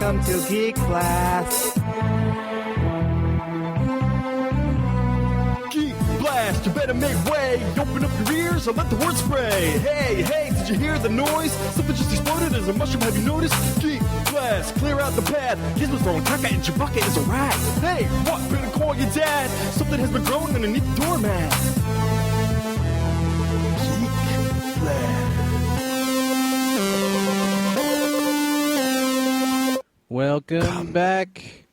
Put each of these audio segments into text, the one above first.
Welcome to Geek Blast. Geek Blast, you better make way. Open up your ears and let the word spray. Hey, hey, did you hear the noise? Something just exploded as a mushroom, have you noticed? Geek Blast, clear out the pad. Gizmo's throwing caca and Chewbacca is a rat. Hey, what? Better call your dad. Something has been growing underneath the doormat. Geek Blast. Welcome back,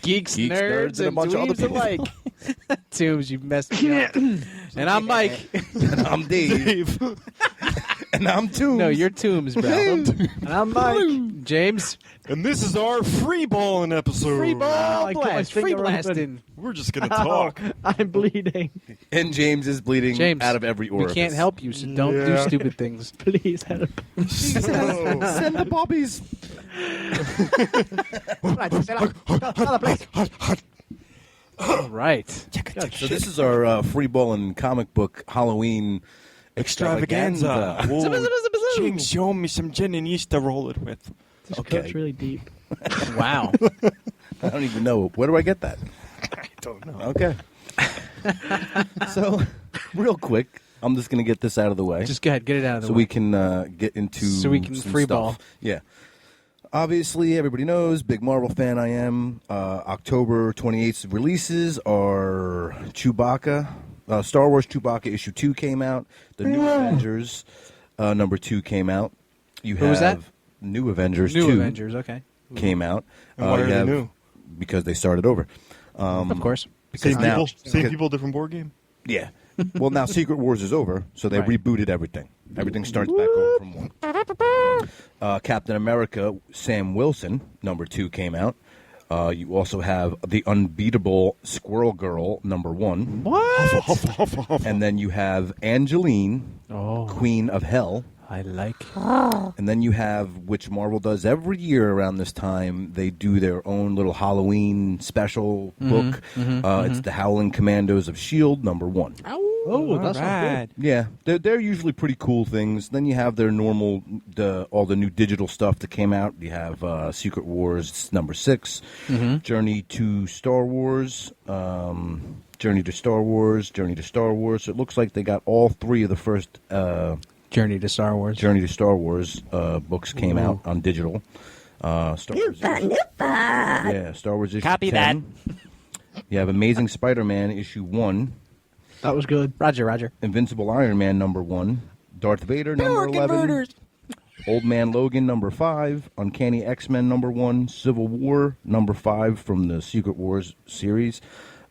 geeks, nerds, and a bunch of other people alike. Toombs, you messed me up. And I'm Mike. And I'm Dave. And I'm Toombs. No, you're Toombs, bro. And I'm Mike. James. And this is our free balling episode. Free ball blast. Free blasting. We're just going to talk. I'm bleeding. And James is bleeding out of every orifice. We can't help you, so don't do stupid things. Please help. Send the bobbies. All right. So this is our free balling comic book Halloween extravaganza. James, show me some gin and yeast to roll it with. This coat's really deep. Wow. I don't even know. Where do I get that? I don't know. Okay. So, real quick, I'm just going to get this out of the way. Just go ahead, get it out of the way. So we can get into some free ball. stuff. Yeah. Obviously, everybody knows, big Marvel fan I am. October 28th releases are Chewbacca. Star Wars Chewbacca issue 2 came out. The New Avengers number 2 came out. You have Who was that? New Avengers 2 New Avengers, okay. came out. And why are they new? Because they started over. Of course. Because Same people, different board game? Yeah. Well, now Secret Wars is over, so they rebooted everything. Everything starts back over from one. Captain America, Sam Wilson, number 2 came out. You also have The Unbeatable Squirrel Girl, number 1. What? And then you have Angeline, Queen of Hell. I like. And then you have, which Marvel does every year around this time, they do their own little Halloween special book. It's The Howling Commandos of S.H.I.E.L.D., number 1. Oh, that's right. Yeah, they're usually pretty cool things. Then you have their normal, all the new digital stuff that came out. You have Secret Wars number 6, Journey to Star Wars, Journey to Star Wars, Journey to Star Wars. So it looks like they got all 3 of the first Journey to Star Wars. Journey to Star Wars books came out on digital. Star Wars Star Wars issue Copy 10. You have Amazing Spider-Man issue 1. That was good. Roger. Invincible Iron Man number 1. Darth Vader number 11. Old Man Logan number 5. Uncanny X-Men number 1. Civil War number 5 from the Secret Wars series.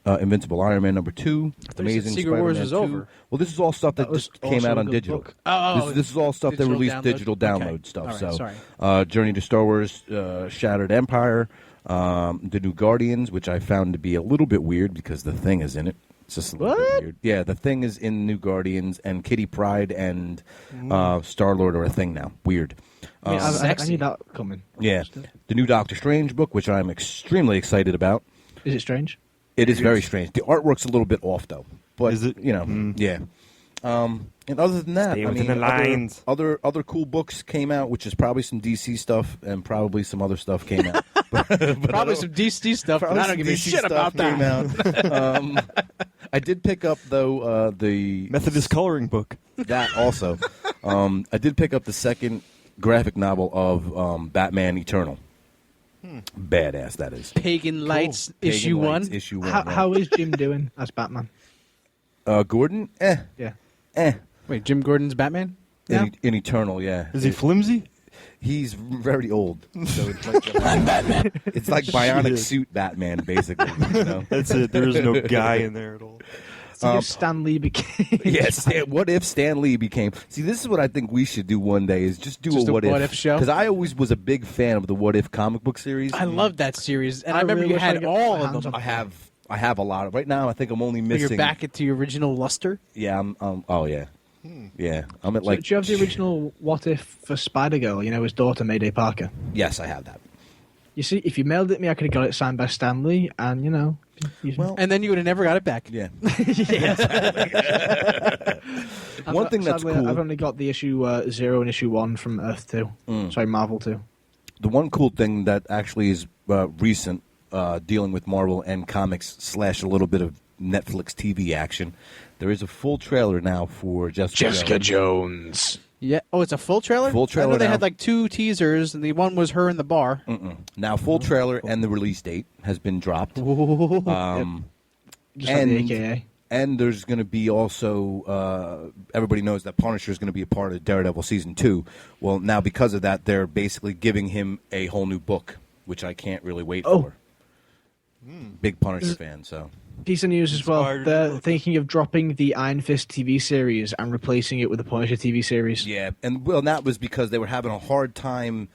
Invincible Iron Man number 2. Amazing Secret Spider-Man Wars is 2. over. Well, this is all stuff that just came out on digital. This is all stuff that released digital download stuff. Right, so, Journey to Star Wars, Shattered Empire, The New Guardians, which I found to be a little bit weird because the Thing is in it. It's just a little bit weird. Yeah, the Thing is in New Guardians, and Kitty Pryde and Star-Lord are a thing now. Weird. I need that coming. Yeah. The new Doctor Strange book, which I'm extremely excited about. Is it strange? It is very strange. The artwork's a little bit off, though. But, is it? You know, yeah. And other than that, Stay within the lines. Other cool books came out, which is probably some DC stuff, and probably some other stuff came out. Probably some DC stuff, but I don't give a shit about that. I did pick up, though, the Methodist coloring book. That also. I did pick up the second graphic novel of Batman Eternal. Badass, that is. Pagan Lights, issue 1. Issue 1. How is Jim doing as Batman? Gordon? Yeah. Wait, Jim Gordon's Batman? In Eternal, yeah. Is he flimsy? He's very old. So it's like I'm Batman. It's like bionic suit Batman, basically. You know? That's it. There is no guy in there at all. See if Stan Lee became... Yes, what if Stan Lee became... See, this is what I think we should do one day, is just do a what if show. Because I always was a big fan of the What If comic book series. I love that series, and I remember you had all of them. I have a lot of... Right now, I think I'm only missing... You're back at the original luster? Yeah, oh, yeah. Yeah, I'm at Do you have the original What If for Spider-Girl? You know, his daughter, Mayday Parker? Yes, I have that. You see, if you mailed it to me, I could have got it signed by Stan Lee, and, you know... and then you would have never got it back. Yeah. One thing that's cool... I've only got the issue 0 and issue 1 from Earth 2. Sorry, Marvel 2. the one cool thing that actually is recent, dealing with Marvel and comics / a little bit of Netflix TV action, there is a full trailer now for Jessica Jones. Yeah. Oh, it's a full trailer? Full trailer I know they now. had like 2 teasers, and the one was her in the bar. Now, full trailer and the release date has been dropped. Just like the AKA. And there's going to be also, everybody knows that Punisher is going to be a part of Daredevil Season 2. Well, now because of that, they're basically giving him a whole new book, which I can't really wait for. Big Punisher fan, so. Piece of news as well. Inspired They're book. thinking of dropping the Iron Fist TV series and replacing it with the Punisher TV series. Yeah, and well, that was because they were having a hard time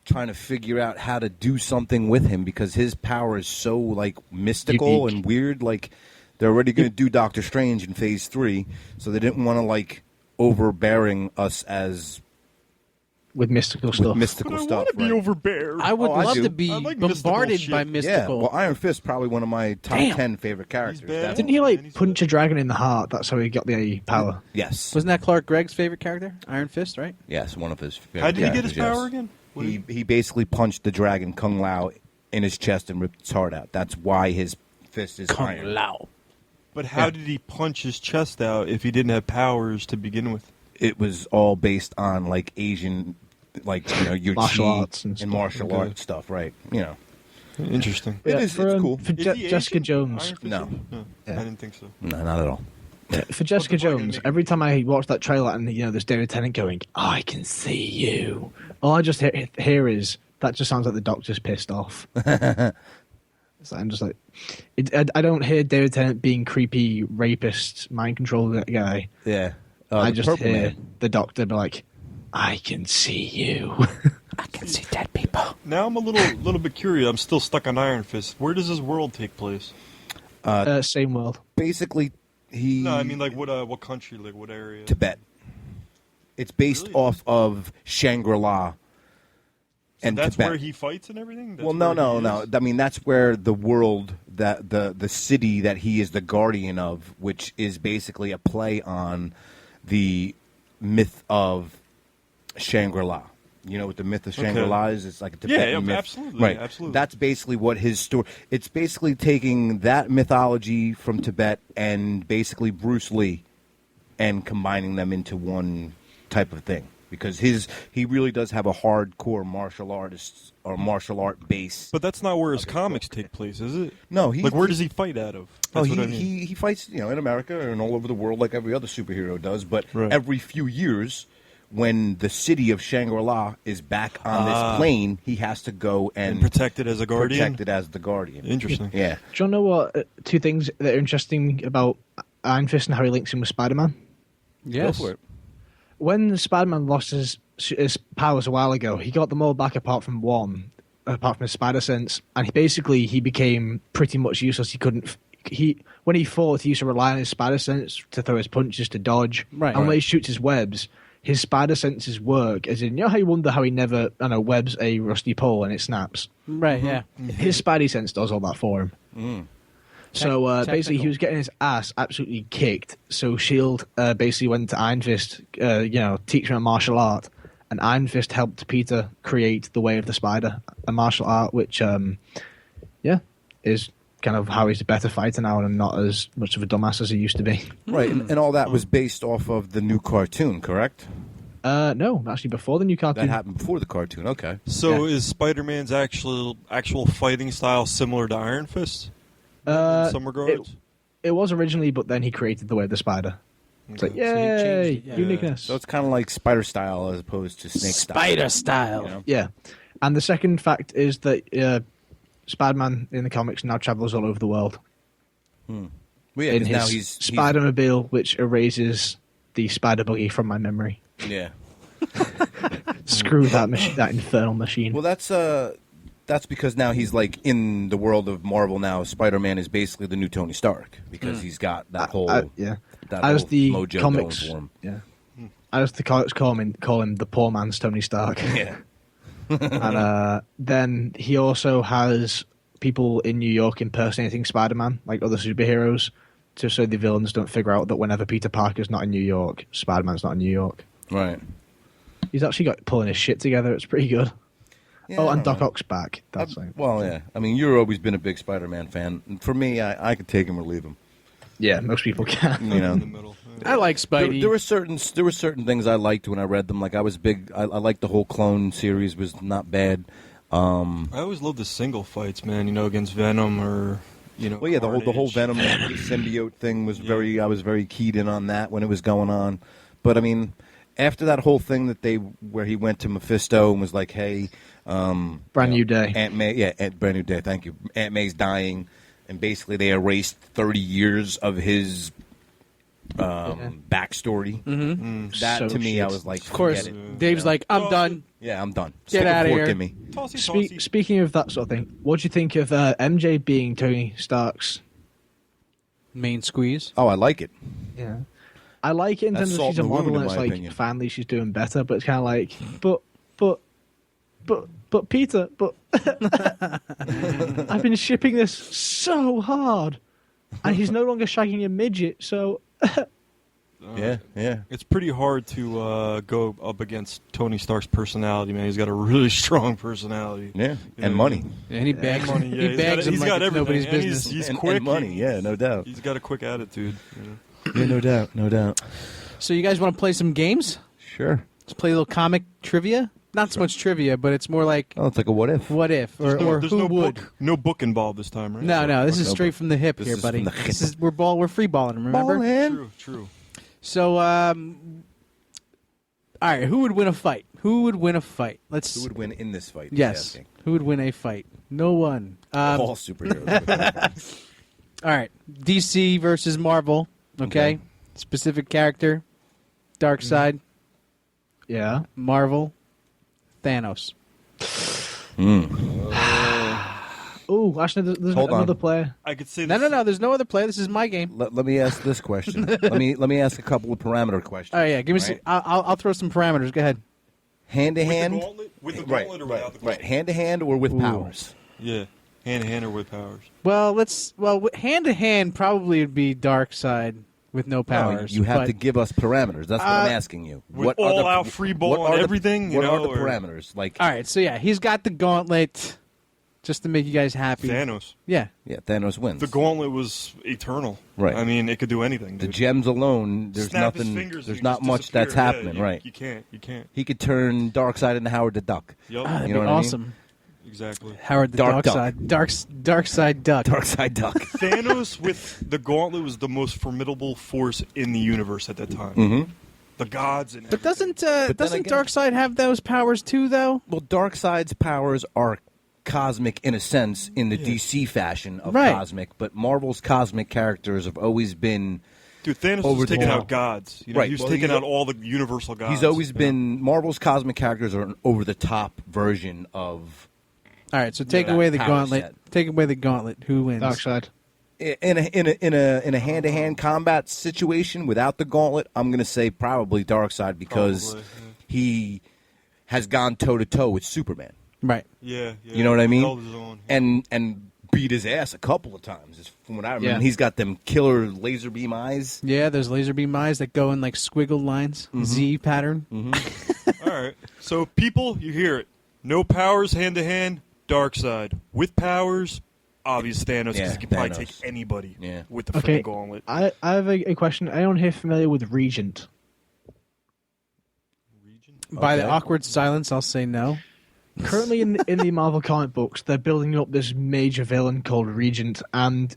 trying to figure out how to do something with him because his power is so, like, mystical Unique. and weird. Like, they're already going to do Doctor Strange in Phase 3, so they didn't want to, like, overbearing us as... With mystical stuff. mystical But I stuff, want to be right? overbeared. I would I love do. to be I like mystical bombarded shit. by Yeah, Yeah, mystical. well, Iron Fist probably one of my top 10 favorite characters. bad. Definitely. Didn't he, And like, he's punch a dragon in the heart? That's how he got the power. Yes. Wasn't that Clark Gregg's favorite character? Iron Fist, right? Yes, one of his favorite How did he get his characters, power yes. again? What did He basically punched the dragon Kung Lao in his chest and ripped his heart out. That's why his fist is iron. Lao. But how did he punch his chest out if he didn't have powers to begin with? It was all based on like Asian, like your Martial chi arts and stuff. martial Okay. arts stuff, right? Interesting. It is. It's cool. For Is he Jessica Asian? Jones. Iron Fist No. Asian? Yeah. I didn't think so. No, not at all. For Jessica What the fuck, Jones, Nick? every time I watch that trailer and there's David Tennant going, "I can see you," all I just hear is that just sounds like the Doctor's pissed off. So I'm just like, I don't hear David Tennant being creepy rapist mind control guy. Yeah. I The just Purple hear Man. the Doctor be like, "I can see you." I can see dead people. Now I'm a little bit curious. I'm still stuck on Iron Fist. Where does this world take place? Same world. Basically, he. No, I mean like what country, like what area? Tibet. It's based Really? off of Shangri-La. So And that's Tibet. where he fights and everything. That's Well, no, where no, he no. is? I mean, that's where the world, that the city that he is the guardian of, which is basically a play on the myth of Shangri-La. You know what the myth of Shangri-La is? It's like a Tibetan yeah, myth. absolutely, Right. absolutely. That's basically what his story... It's basically taking that mythology from Tibet and basically Bruce Lee and combining them into one type of thing. Because he really does have a hardcore martial artist or martial art base. But that's not where his comics take place, is it? No, Like where does he fight out of? Oh, That's what I mean. he fights, in America and all over the world like every other superhero does. But Right. every few years, when the city of Shangri-La is back on this plane, he has to go and protect it as a guardian. protect it as the guardian. Interesting. Yeah. Do you know what? 2 things that are interesting about Iron Fist and how he links in with Spider-Man. Yes. Go for it. When Spider-Man lost his powers a while ago, he got them all back apart from his spider sense, and he became pretty much useless. He couldn't. When he fought, he used to rely on his spider sense to throw his punches, to dodge. Right. And when Right. he shoots his webs, his spider senses work. As in, how you wonder how he never, webs a rusty pole and it snaps. Right, yeah. His spidey sense does all that for him. So basically, Technical. he was getting his ass absolutely kicked. So Shield basically went to Iron Fist, teach him a martial art, and Iron Fist helped Peter create the Way of the Spider, a martial art which, is kind of how he's a better fighter now and not as much of a dumbass as he used to be. Right, and all that was based off of the new cartoon, correct? No, actually before the new cartoon. That happened before the cartoon, okay. So is Spider-Man's actual fighting style similar to Iron Fist? In some regards? It was originally, but then he created the Way of the Spider. It's like, Okay. So he yay, changed it, yeah. uniqueness. So it's kind of like Spider style as opposed to Snake style. Spider style. You know? Yeah. And the second fact is that Spider-Man in the comics now travels all over the world. Well, yeah, in 'cause his now he's Spider-Mobile, which erases the Spider Buggy from my memory. yeah. Screw that infernal machine. Well, that's because now he's like in the world of Marvel now. Spider-Man is basically the new Tony Stark because he's got that whole yeah. that As whole the mojo comics, going yeah. As the comics call him the poor man's Tony Stark. for him. And then he also has people in New York impersonating Spider-Man, like other superheroes, just so the villains don't figure out that whenever Peter Parker's not in New York, Spider-Man's not in New York. Right. He's actually got pulling his shit together. It's pretty good. Yeah, Oh, I and don't Doc know. Ock's back. That's like, Well, yeah. I mean, you've always been a big Spider-Man fan. And for me, I could take him or leave him. yeah, most people can. You know, In the middle. Yeah. I like Spidey. There were certain things I liked when I read them. Like I was big. I liked the whole clone series. Was not bad. I always loved the single fights, man. You know, against Venom or Well, yeah, the whole Carnage. Venom symbiote thing was very. I was very keyed in on that when it was going on. But I mean, after that whole thing where he went to Mephisto and was like, "Hey, Brand New Day. Aunt May, Brand New Day. Thank you. Aunt May's dying," and basically they erased 30 years of his backstory. That So to me, shit. I was like, of course, forget it. Dave's like, I'm Well, done. Yeah, I'm done. Get Stick a outta fork here. in me. Tossy. Speaking of that sort of thing, what do you think of MJ being Tony Stark's? Main squeeze. Oh, I like it. Yeah, I like it in That's terms of salt she's a in the wound, model, in and it's my like opinion. finally she's doing better. But it's kind of like, but Peter, but I've been shipping this so hard, and he's no longer shagging a midget. So Yeah. It's pretty hard to go up against Tony Stark's personality, man. He's got a really strong personality. Yeah. You And know, money. And he bags, money, yeah. he bags He's him got like it's everything. nobody's And business. He's and, quick. and money. Yeah, no doubt. He's got a quick attitude. You know? Yeah, no doubt. No doubt. So you guys want to play some games? Sure. Let's play a little comic trivia. Not so much trivia, but it's more like Oh, it's like a what if. what if or There's who no would. book, involved this time, right? No, this is no straight book. from the hip This here, is buddy. from the This hip. is we're free balling, remember? Ballin'. True. So, all right, who would win a fight? Who would win a fight? Let's. Who would win in this fight? he's Yes. asking. Who would win a fight? No one. All superheroes. All right, DC versus Marvel. Okay. Specific character. Darkseid. yeah, Marvel. Thanos. oh, actually, there's Hold on. another player. I could say No, this. no. There's no other play. This is my game. let me ask this question. let me ask a couple of parameter questions. Oh yeah, give me. Some, Right? I'll throw some parameters. Go ahead. Hand to With the hand. gauntlet? With the Right, gauntlet or right, without the right. gauntlet? Hand to hand or with powers. Yeah. Hand to hand or with powers. Well, hand to hand probably would be Darkseid with no powers. No, you have but- to give us parameters. That's what I'm asking you. With what are all-out free ball what and are the- everything, you What are know, the or- parameters? Like, All right, so yeah, he's got the gauntlet just to make you guys happy. Thanos. Yeah. yeah, Thanos wins. The gauntlet was eternal. Right. I mean, it could do anything. The dude. gems alone, there's Snap his nothing. fingers, There's you not just much that's disappear. Yeah, happening. you- Right. You can't. He could turn Darkseid into Howard the Duck. Yup. That'd You know be what I mean? awesome. Exactly. Howard the Dark Dark Duck. Side. Darkseid Duck. Darkseid Duck. Thanos with the gauntlet was the most formidable force in the universe at that time. Mm-hmm. The gods and But everything. doesn't then again- Darkseid have those powers too, though? Well, Darkseid's powers are cosmic in a sense in the DC fashion of Right. cosmic, but Marvel's cosmic characters have always been. Dude, Thanos over was the taking top. out gods. You know, Right, he was well, taking he's out all the universal gods. He's always you know? been Marvel's cosmic characters are an over the top version of All right, so take that away the power gauntlet. set. Take away the gauntlet. Who wins? Darkseid. in a hand to hand combat situation without the gauntlet. I'm going to say probably Darkseid because Probably, he has gone toe to toe with Superman. Right. Yeah. You know what I He mean? held his own. And beat his ass a couple of times. Is from what I remember. Yeah. He's got them killer laser beam eyes. Yeah, there's laser beam eyes that go in like squiggle lines, Z pattern. All right. So, people, you hear it. No powers hand to hand, Darkseid. With powers, obvious Thanos, because Yeah, he can probably Thanos. take anybody Yeah. with the Okay, freaking gauntlet. I have a question. Anyone here familiar with Regent? By the Okay. awkward silence, I'll say no. Currently in the Marvel comic books, they're building up this major villain called Regent, and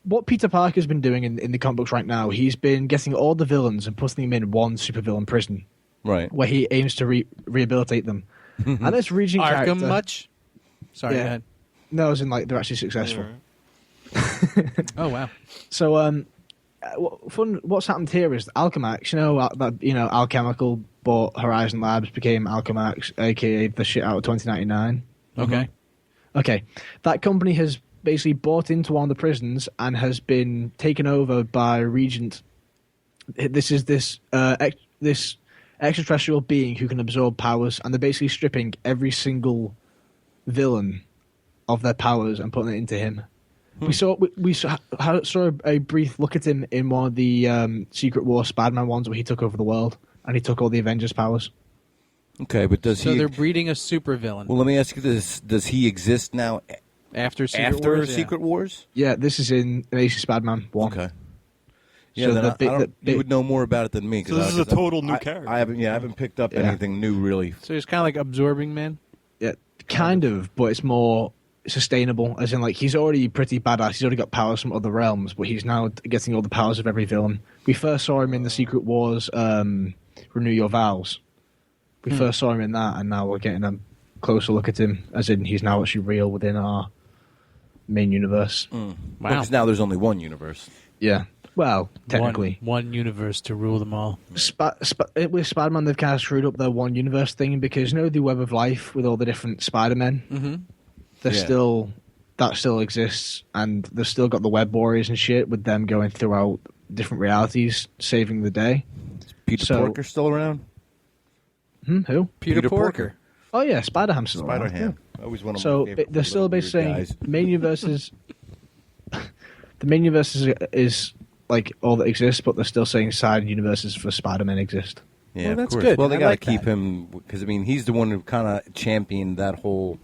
what Peter Parker's been doing in the comic books right now, he's been getting all the villains and putting them in one supervillain prison, Right. where he aims to rehabilitate them. And this Regent Arkham character, much? Sorry, Yeah. go ahead. no, as in like they're actually successful. Oh wow. So, what's happened here is Alchemax, Alchemical bought Horizon Labs, became Alchemax, aka the shit out of 2099. Okay. Okay, that company has basically bought into one of the prisons and has been taken over by Regent. This is this extraterrestrial being who can absorb powers, and they're basically stripping every single villain of their powers and putting it into him. We saw a brief look at him in one of the Secret War Spider-Man ones where he took over the world and he took all the Avengers' powers. Okay, but does So he? they're breeding a supervillain Well, let me ask you this: does he exist now after Secret after Wars? Secret Wars? Yeah, this is in Amazing Spider-Man 1. Okay. Yeah, So then the bit- I don't, the- you would know more about it than me. So this is a total new character. I haven't picked up Yeah. anything new really. So he's kind of like Absorbing Man. Yeah, kind of, but it's more sustainable. As in, like, he's already pretty badass. He's already got powers from other realms, but he's now getting all the powers of every villain. We first saw him in the Secret Wars, Renew Your Vows. We first saw him in that, and now we're getting a closer look at him, as in he's now actually real within our main universe. Wow. Because now there's only one universe. Yeah. Well, technically. One universe to rule them all. With Spider-Man, they've kind of screwed up their one universe thing because, you know, the Web of Life with all the different Spider-Men? Mm-hmm. That still exists, and they've still got the Web Warriors and shit with them going throughout different realities, saving the day. Peter So- Porker still around? Who? Peter Peter Porker. Porker. Oh, yeah, Spider-Ham still around, Spider-Ham. yeah. Always one of my So favorite they're still little weird basically saying guys. main universe the main universe is like all that exists, but they're still saying side universes for Spider-Man exist. Yeah, Well, of that's course. good. Well, they I got to like keep that. him because I mean he's the one who kind of championed that whole.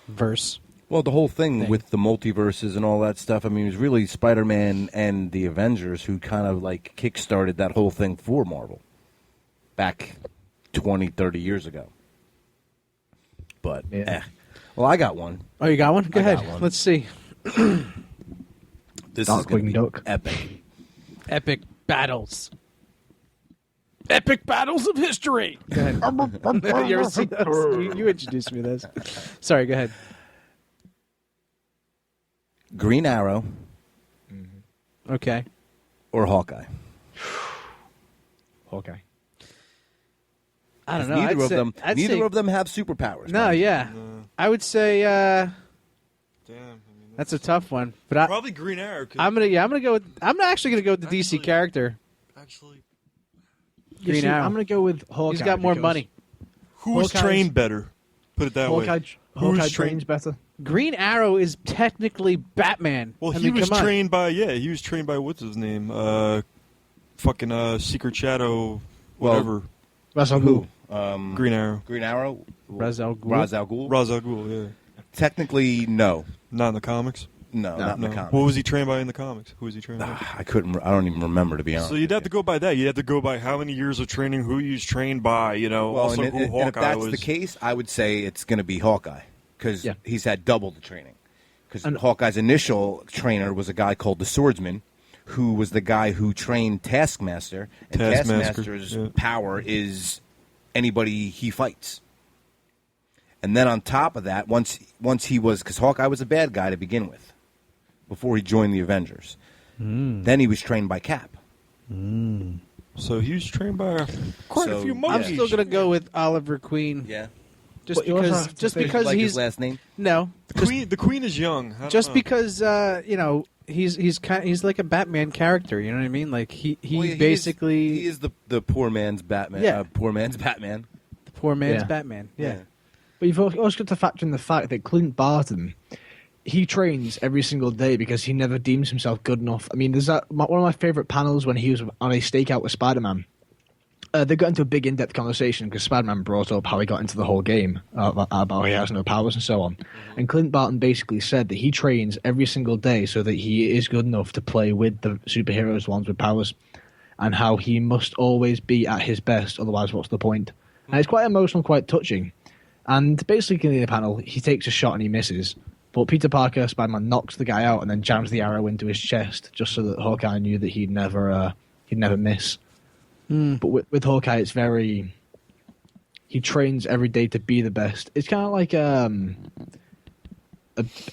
Verse. Well, the whole thing with the multiverses and all that stuff. I mean, it was really Spider-Man and the Avengers who kind of like kick-started that whole thing for Marvel back 20, 30 years ago. But, Yeah. Well, I got one. Oh, you got one? Go I ahead. got one. Let's see. This Darkwing is going to be Duck. epic. Epic battles. Epic battles of history. Go ahead. You ever seen those? You introduced me to those. Sorry, go ahead. Green Arrow Okay. or Hawkeye? Hawkeye. I don't know. Neither I'd say- I'd neither say- of them have superpowers. No, mind you. yeah. I would say Damn. I mean, that's a tough one. But probably Green Arrow. 'Cause I'm actually gonna go with the DC character. actually, Green See, Arrow. I'm going to go with Hawkeye. He's got more because money. who was Hawkeye's- trained better? Put it that Hawkeye, way. Who was Hawkeye trained? trains better. Green Arrow is technically Batman. Well, I he mean, was come on. trained by he was trained by what's his name? Fucking Secret Shadow, whatever. Ra's al Who? Ghul. Green Arrow. Green Arrow? Ra's al Ghul. Ra's al Ghul? Ra's al Ghul. Yeah, Technically, no. not in the comics. No, not in No. the comics. What was he trained by in the comics? Who was he trained by? I couldn't. I don't even remember, to be honest. So you'd have to go by that. You'd have to go by how many years of training, who he was trained by. You know, Well, also and, who and if Hawkeye that's was. the case, I would say it's going to be Hawkeye because Yeah. he's had double the training. Because And- Hawkeye's initial trainer was a guy called the Swordsman, who was the guy who trained Taskmaster, and Taskmaster, Taskmaster's yeah. power is anybody he fights. And then on top of that, once he was, because Hawkeye was a bad guy to begin with, before he joined the Avengers. Then he was trained by Cap. So he was trained by quite So, a few yeah. I'm monkeys. still gonna go with Oliver Queen. Yeah, Just But you also because, have to just say- because like he's his last name. no, The Queen is young. I don't just know. because he's like a Batman character. You know what I mean? Like he Well, basically he is the poor man's Batman. Yeah. Poor man's Batman. the poor man's Yeah. Batman. Yeah. But you've also got to factor in the fact that Clint Barton, he trains every single day because he never deems himself good enough. I mean, there's one of my favorite panels when he was on a stakeout with Spider-Man. They got into a big in-depth conversation because Spider-Man brought up how he got into the whole game, about how he has no powers and so on. And Clint Barton basically said that he trains every single day so that he is good enough to play with the superheroes, ones with powers, and how he must always be at his best, otherwise what's the point? And it's quite emotional, quite touching. And basically in the panel, he takes a shot and he misses. But Peter Parker, Spider-Man, knocks the guy out and then jams the arrow into his chest just so that Hawkeye knew that he'd never miss. But with Hawkeye, it's very... He trains every day to be the best. It's kind of like a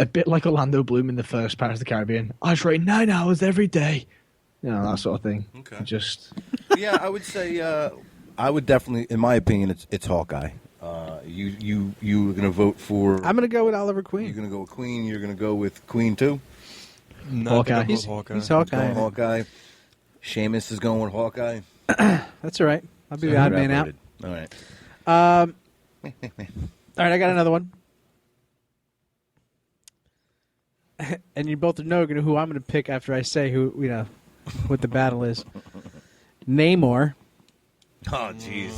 bit like Orlando Bloom in the first Pirates of the Caribbean. I train 9 hours every day. You know, that sort of thing. Okay. Just... Yeah, I would say I would definitely, in my opinion, it's Hawkeye. You were going to vote for. I'm gonna go with Oliver You're Queen. going to go with Queen. You're going to go with Queen too. Hawkeye. He's Hawkeye. Hawkeye. Going Hawkeye. Seamus is going with Hawkeye. That's all right. I'll be the odd man out. All right. All right, I got another one. And you both know who I'm going to pick after I say what the battle is. Namor Oh, jeez.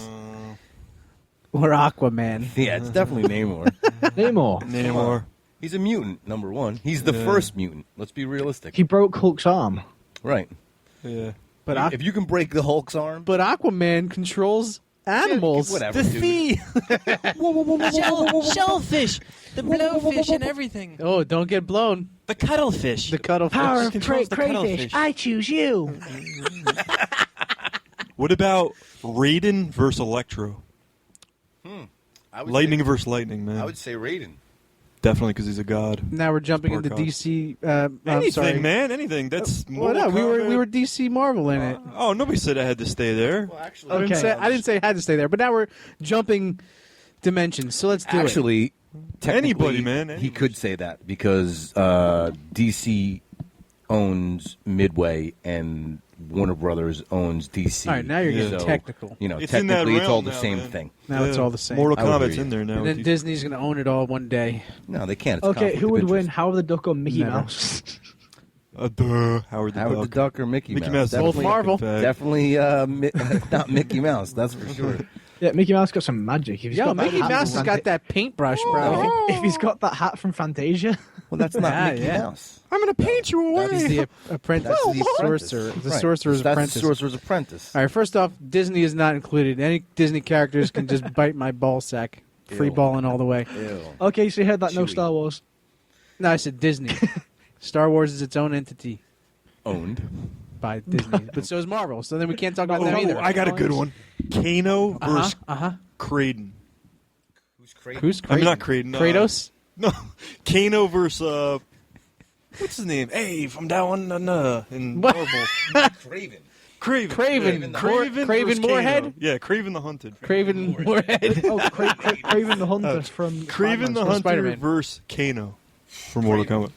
Or Aquaman. Yeah, it's definitely Namor. Namor. He's a mutant, number one. He's the first mutant. Let's be realistic. He broke Hulk's arm. Right. Yeah. But If you can break the Hulk's arm... But Aquaman controls animals. Whatever, The dude. fee. Shellfish, the blowfish, and everything. Oh, don't get blown. The cuttlefish. The cuttlefish. Power of controls the cuttlefish. I choose you. What about Raiden versus Electro? I would Lightning say, versus lightning, man. I would say Raiden. Definitely because he's a god. Now we're jumping into Spark DC. Anything, I'm sorry. man. Anything. That's Well, Mortal no, Kombat. we were DC Marvel in it. Oh, nobody said I had to stay there. Well, actually, Okay. I didn't say I had to stay there, but now we're jumping dimensions. So let's do it. Actually, technically, Anybody, man, he anybody. could say that because DC owns Midway and Warner Brothers owns DC. All right, now you're getting So, technical. You know, It's in that technically, it's all realm the now, same man. thing. Now it's all the same. Mortal I would Kombat's agree. in there now. And then Disney's going to own it all one day. No, they can't. It's Okay, conflict who of would win? interest. Howard the Duck or Mickey Never. Mouse? Howard the Howard the Duck. Duck or Mickey Mickey Mouse? Mouse. Both Definitely Marvel. fucking fag. Definitely not Mickey Mouse. That's for sure. Yeah, Mickey Mouse got some magic. If he's Yo, got that Mickey hat Mouse from has got that paintbrush, bro. If he's got that hat from Fantasia, Well, that's not Yeah, Mickey yeah. Mouse. I'm going to paint you away. He's the apprentice. That's the sorcerer. apprentice. The Right. sorcerer's That's apprentice. the Sorcerer's Apprentice. All right, first off, Disney is not included. Any Disney characters can just bite my ball sack. Free Ew. balling all the way. Ew. okay, so you heard that no Chewie. Star Wars. No, I said Disney. Star Wars is its own entity Owned. by Disney, but so is Marvel. So then we can't talk about them Oh, either. I got a good one. Kano versus Kraden. Who's crazy? Who's I mean, Kratos? not Kraden. Kratos? No, Kano versus what's his name? Hey, from down in What? Marvel. Craven. Craven. Craven. Craven Craven versus Moorhead? Kano. Yeah, Craven the Hunted. Craven Moorhead. Oh, Craven the Hunter from Craven the Spider-Man. Hunter Spider-Man. versus Kano from Mortal Kombat.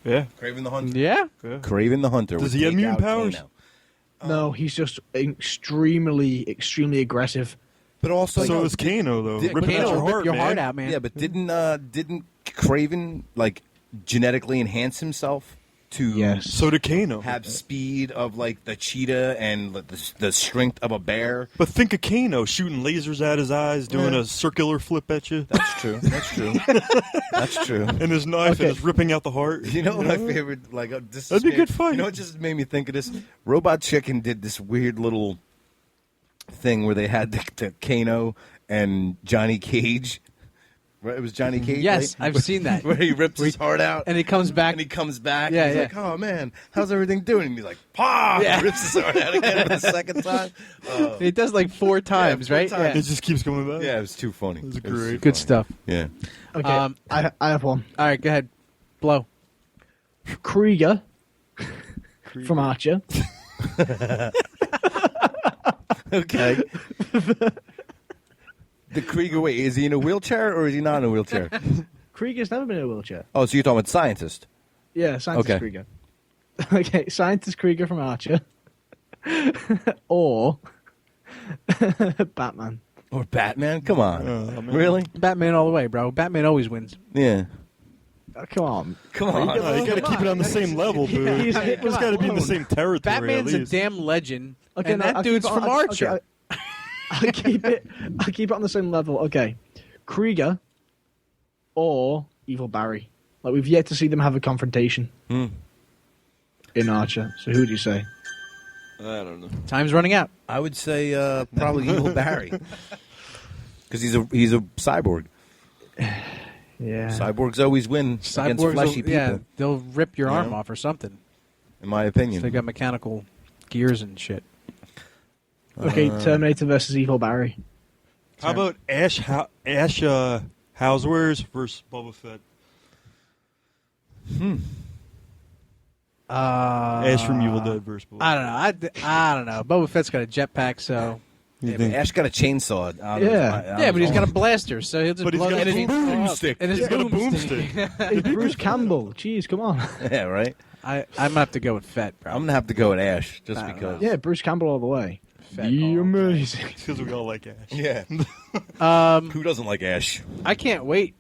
Yeah. Craven the Hunter. Yeah? Craven the Hunter. Does would he have take mutant out powers? Kano. No, he's just extremely aggressive. But also, So is Kano though. Dick, Ripping Kano out will your rip heart, your man. heart out, man. yeah, but didn't Craven like genetically enhance himself to Yes. So did Kano. have speed of like the cheetah and the strength of a bear? But think of Kano shooting lasers at his eyes, doing a circular flip at you, That's true. That's true. That's true. and his knife Okay. and it's ripping out the heart. You know what my favorite like this That'd be a made- good fight. You know what just made me think of this? Robot Chicken did this weird little thing where they had the Kano and Johnny Cage. Right? It was Johnny Cage. Yes, right? I've seen that. Where he rips his heart out And he comes back. and he comes back. Yeah, and he's yeah. like, "Oh man, how's everything doing?" And he's like, "Pa!" Yeah. Rips his heart out again for the second time. It does like 4 times, four right? times. It just keeps coming back. Yeah, it was too funny. It was too great. Good funny. stuff. Yeah. Okay, Um, I have one. All right, go ahead. Blow. Krieger from Archer. Okay. The Krieger, wait, is he in a wheelchair or is he not in a wheelchair? Krieger's never been in a wheelchair. Oh, so you're talking about scientist. Yeah, Scientist Okay. Krieger. Okay, Scientist Krieger from Archer. Or Batman. Or Batman? Come on. Oh, man. Really? Batman all the way, bro. Batman always wins. Yeah. Oh, come on. Come on. No, you got to keep it on the same level, boo. he's- It's got to be in the same territory. Batman's at a least. damn legend. Okay, and no, that I'll dude's keep it from on- Archer. okay, I'll keep it on the same level. Okay, Krieger or Evil Barry. Like we've yet to see them have a confrontation in Archer. So who would you say? I don't know. Time's running out. I would say probably Evil Barry. Because he's a cyborg. Yeah. Cyborgs always win against Cyborgs, fleshy people, yeah, they'll rip your arm Yeah. off or something. in my They opinion. got mechanical gears and shit. Okay, Terminator versus Evil Barry. How about Ash Housewares versus Boba Fett? Ash from Evil Dead versus Boba I don't know. I don't know. Boba Fett's got a jetpack, so Yeah, but Ash got a chainsaw. yeah, but he's got a blaster, so he'll just But he's blow got that a thing boomstick. up. And his He's got a boomstick. It's Bruce Campbell. Jeez, come on. Yeah, right? I'm gonna have to go with Fett, bro. I'm going to have to go with Ash just I don't because. Yeah, Bruce Campbell all the way. Fett Be all amazing. Because we all like Ash. Yeah. Um, Who doesn't like Ash? I can't wait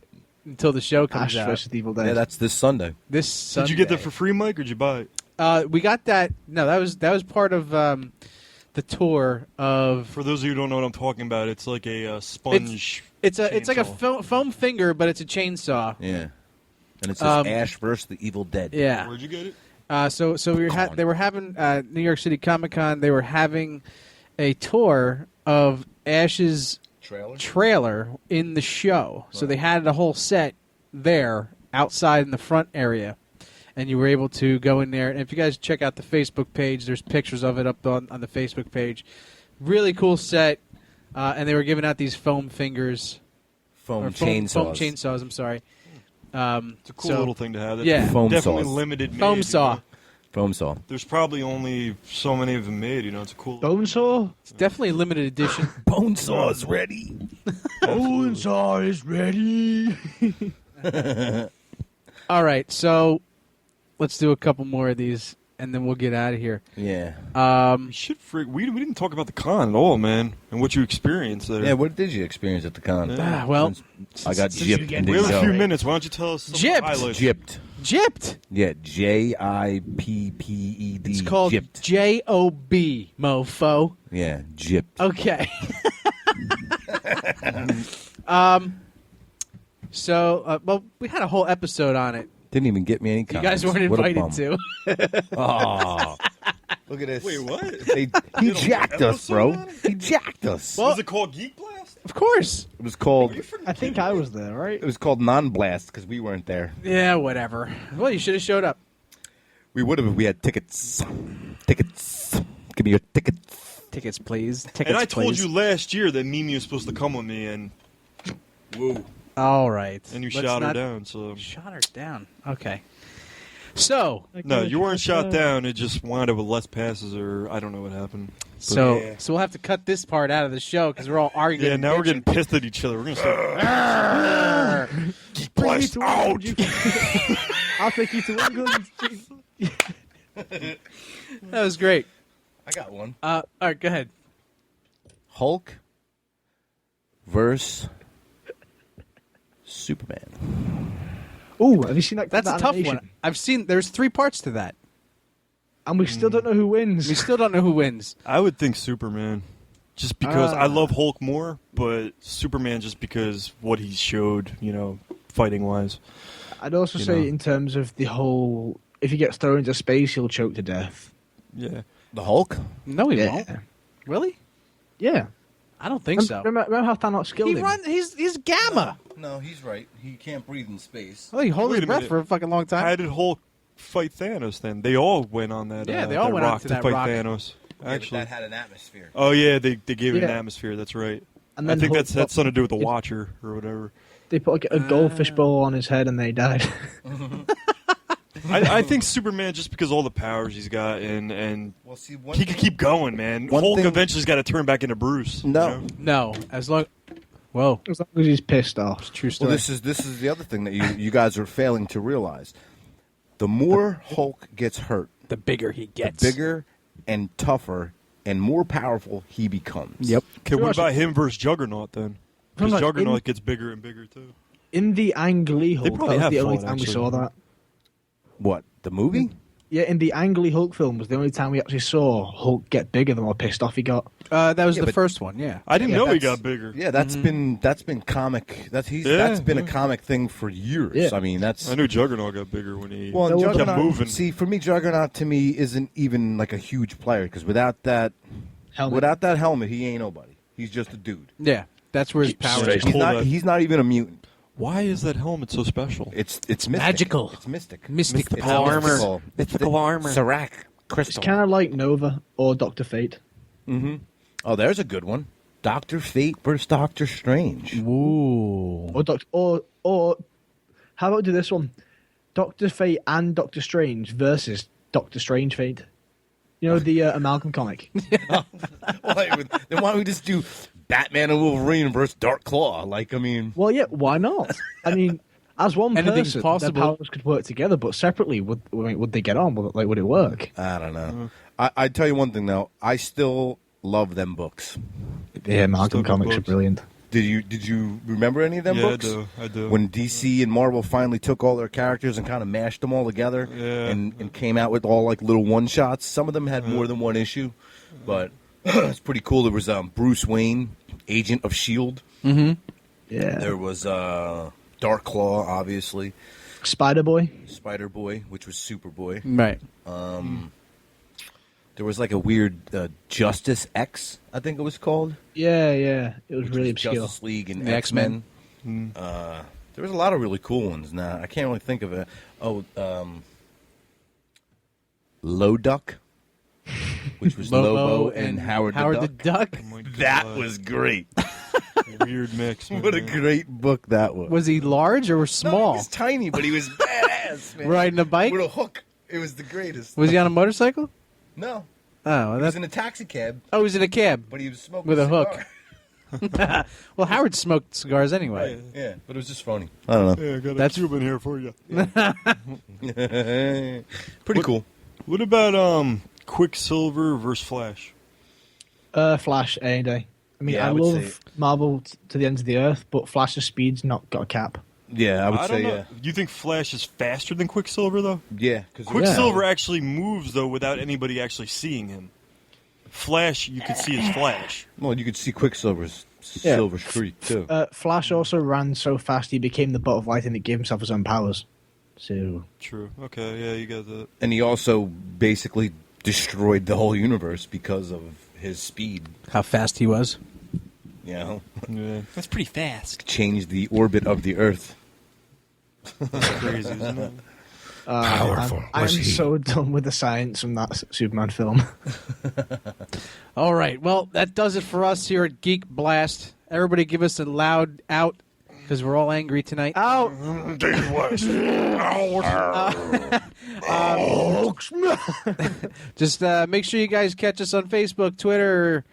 until the show comes Ash out versus Evil Dead. Yeah, that's this Sunday. this Did Sunday. you get that for free, Mike, or did you buy it? We got that. No, that was part of the tour of. For those of you who don't know what I'm talking about, it's like a sponge. It's like a chainsaw. foam finger, but it's a chainsaw. Yeah. And it says Ash versus the Evil Dead. Yeah. Where'd you get it? So they were having New York City Comic Con. They were having a tour of Ash's trailer in the show. So they had a whole set there outside in the front area, and you were able to go in there. And if you guys check out the Facebook page, there's pictures of it up on the Facebook page. Really cool set, and they were giving out these foam fingers, Foam chainsaws. Foam chainsaws. chainsaws. I'm sorry. It's a cool little thing to have. That's Yeah. Foam definitely saws. limited. Foam made, saw. You know? Foam saw. There's probably only so many of them made. You know, it's a cool. Bonesaw? It's definitely a limited edition. Bone saw's ready. Bonesaw is ready. All right, so let's do a couple more of these, and then we'll get out of here. Yeah. Shit, freak. We didn't talk about the con at all, man, and what you experienced there. Yeah, what did you experience at the con? Yeah. Well, I got since you gypped. get- and We didn't have a go. few minutes. Why don't you tell us some Gypped. highlights? Gypped. gypped. Yeah, Jipped. It's called Gypped. J-O-B, mofo. Yeah, gypped. Okay. Well, we had a whole episode on it. Didn't even get me any You comments. guys weren't What a invited bum. to. Oh, look at this. Wait, what? He jacked us, bro. episode on He jacked us. Well- Was it called Geek Blast? Of course. It was called. I think I was there, right? It was called Non-Blast because we weren't there. Yeah, whatever. Well, you should have showed up. We would have if we had tickets. Tickets. Give me your tickets. Tickets, please. Tickets, And I told please. you last year that Mimi was supposed to come with me, and whoa, All right. and you Let's shot her not- down. So Shot her down. Okay. So, no, you weren't shot down. It just wound up with less passes, or I don't know what happened. so we'll have to cut this part out of the show because we're all arguing. Yeah, and now we're bitching. getting pissed at each other. We're gonna start. Geek Blast out. I'll take you to England. That was great. I got one. All right, go ahead. Hulk versus Superman. Ooh, have you seen that? That's that a tough animation? one. I've seen. There's 3 parts to that. And we still don't know who wins. We still don't know who wins. I would think Superman, just because I love Hulk more, but Superman just because what he showed, you know, fighting wise. I'd also You say know. in terms of the whole, if he gets thrown into space, he'll choke to death. Yeah. The Hulk? No, he Yeah. won't. Really? Yeah. I don't think so. Remember how Thanos killed He him? runs. He's gamma. No, he's right. He can't breathe in space. Well, he holds Wait his a breath minute. for a fucking long time. How did Hulk fight Thanos then? They all went on that. Yeah, they all that went rock onto to that fight rock. Thanos. Actually. that had an atmosphere. Oh yeah, they gave it an Yeah. atmosphere. That's right. And I then think Hulk that's something to do with the it- Watcher or whatever. They put like a goldfish bowl on his head and they died. I think Superman just because all the powers he's got and Well, see, one he could keep going, man. One Hulk thing- eventually's got to turn back into Bruce. you No. know? No, as long. Whoa, As long as he's pissed off. true Well, story. this is the other thing that you guys are failing to realize. The more Hulk gets hurt, the bigger he the gets. bigger and tougher and more powerful he becomes. Yep. Okay, what Actually- about him versus Juggernaut then? Because Like, Juggernaut gets bigger and bigger too. In the Ang Lee Hulk, that probably was have the only fought, time we actually. saw that. What, the movie? Yeah, in the Ang Lee Hulk film was the only time we actually saw Hulk get bigger the more pissed off he got. That was Yeah, the but- first one. Yeah. I didn't Yeah, know he that's- got bigger. Yeah, that's been comic. That's been a comic thing for years. Yeah. I mean, that's I knew Juggernaut got bigger when he well, and That was- kept Juggernaut. moving. See, for me, Juggernaut to me isn't even like a huge player because without that helmet, he ain't nobody. He's just a dude. Yeah. That's where his power straight. is. Pull that. He's not even a mutant. Why is that helmet so special? It's mystic. magical. It's mystic. Mystic It's power. mystical. Mystical armor. Serac It's crystal. kind of like Nova or Doctor Fate. Oh, there's a good one. Doctor Fate versus Doctor Strange. Ooh. Or how about do this one? Doctor Fate and Doctor Strange versus Doctor Strange Fate. You know the Amalgam comic. Then why don't we just do Batman and Wolverine versus Dark Claw? Like, I mean, Well, yeah, why not? I mean, as one Anything's person, possible. their powers could work together, but separately, would they get on? Would it work? I don't know. I tell you one thing though. I still love them books. The Amalgam Still good comics are books. brilliant. Did you remember any of them Yeah, books? I do. When DC and Marvel finally took all their characters and kind of mashed them all together Yeah. and came out with all like little one shots. Some of them had more than one issue, but It's pretty cool. There was Bruce Wayne, Agent of S.H.I.E.L.D. Yeah. There was Dark Claw, obviously. Spider-Boy. Spider-Boy, which was Superboy. Right. There was like a weird Justice X, I think it was called. Yeah. It was which really was obscure. Justice League and The X-Men. X-Men. There was a lot of really cool ones. Now I can't really think of it. Oh, Loduck, which was Lobo and Howard the Duck. Duck. Oh my That God. was great. Weird mix. What a man. great book that was. Was he large or No, small? he was tiny, but he was badass, man. Riding a bike? With a hook. It was the greatest. Was he on a motorcycle? No. Oh, well, He was that's. in a taxi cab, Oh, he was in a cab. but he was smoking With a cigar. hook. Well, Howard smoked cigars anyway. Yeah, but it was just funny. I don't know. Yeah, I got That's- a Cuban here for you. Pretty cool. What about Quicksilver versus Flash? Flash any day. I mean, Yeah, I I would love say- Marvel to the ends of the earth, but Flash's speed's not got a cap. Yeah, I would I say don't know. yeah. You think Flash is faster than Quicksilver, though? Yeah, because Quicksilver actually moves, though, without anybody actually seeing him. Flash, you could see his Flash. Well, you could see Quicksilver's Yeah. silver streak too. Flash also ran so fast he became the butt of lightning that gave himself his own powers. So True. Okay, yeah, you got that. And he also basically destroyed the whole universe because of his speed. How fast he was. You know, Yeah, That's pretty fast. changed the orbit of the Earth. that's crazy, isn't it? Powerful. I'm so done with the science from that Superman film. All right. Well, that does it for us here at Geek Blast. Everybody give us a loud out because we're all angry tonight. Out! Just make sure you guys catch us on Facebook, Twitter,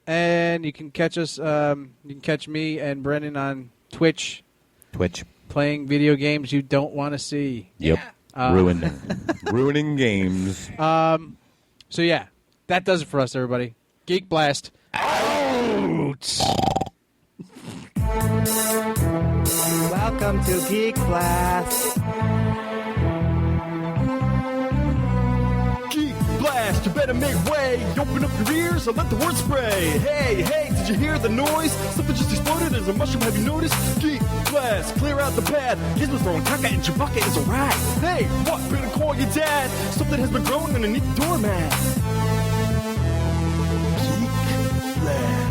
and you can catch us. You can catch me and Brendan on Twitch Twitch. playing video games you don't want to see. Yep. Ruining games. So yeah, that does it for us, everybody. Geek Blast. Welcome to Geek Blast. Geek Blast, you better make way. Open up your ears and let the word spray. Hey, did you hear the noise? Something just exploded as a mushroom, have you noticed? Geek Blast, clear out the path. Gizmo's throwing caca and Chewbacca is a rat. Hey, what? Better call your dad. Something has been growing underneath the doormat. Geek Blast.